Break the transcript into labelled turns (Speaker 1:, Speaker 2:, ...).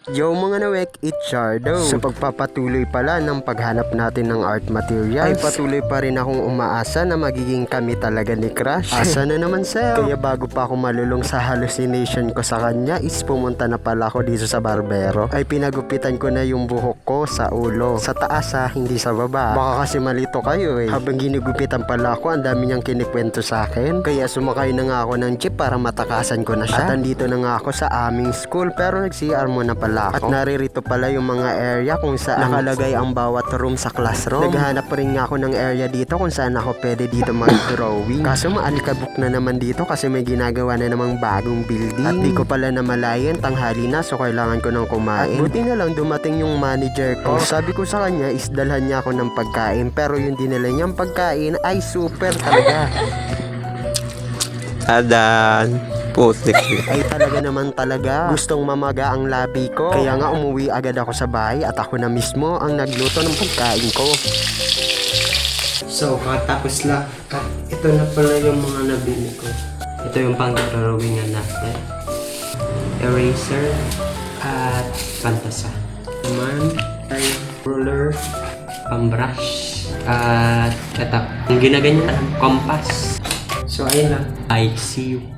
Speaker 1: Yo mga nawek, it's Shardo. Sa pagpapatuloy pala ng paghanap natin ng art materials, ay patuloy pa rin akong umaasa na magiging kami talaga ni Crush. Asa na naman sir? Kaya bago pa ako malulong sa hallucination ko sa kanya is pumunta na pala ako dito sa barbero. Ay pinagupitan ko na yung buhok ko sa ulo. Sa taas ha, hindi sa baba. Baka kasi malito kayo eh. Habang ginugupitan pala ako, ang dami niyang kinikwento sa akin. Kaya sumakay na nga ako ng jeep para matakasan ko na siya. At andito na nga ako sa aming school, pero nag-CR muna pala ako. At naririto pala yung mga area kung saan nakalagay ang bawat room sa classroom. Naghahanap pa rin nga ako ng area dito kung saan ako pwede dito mag-drawing. Kaso maalikabok na naman dito kasi may ginagawa na namang bagong building. At di ko pala namalayan, tanghali na, so kailangan ko nang kumain. At buti na lang dumating yung manager ko. Sabi ko sa kanya is dalhan niya ako ng pagkain, pero yung dinala niyang pagkain ay super talaga.
Speaker 2: Adan, putik.
Speaker 1: Ay talaga naman talaga gustong mamaga ang labi ko. Kaya nga umuwi agad ako sa bahay at ako na mismo ang nagluto ng pagkain ko. So katapos lang, ito na pala yung mga nabili ko. Ito yung pang-drawingan natin. Eraser at pantasa. Naman ay ruler, pambrush, at ito, yung ginaganyan, compass. So ayun lang. I see you.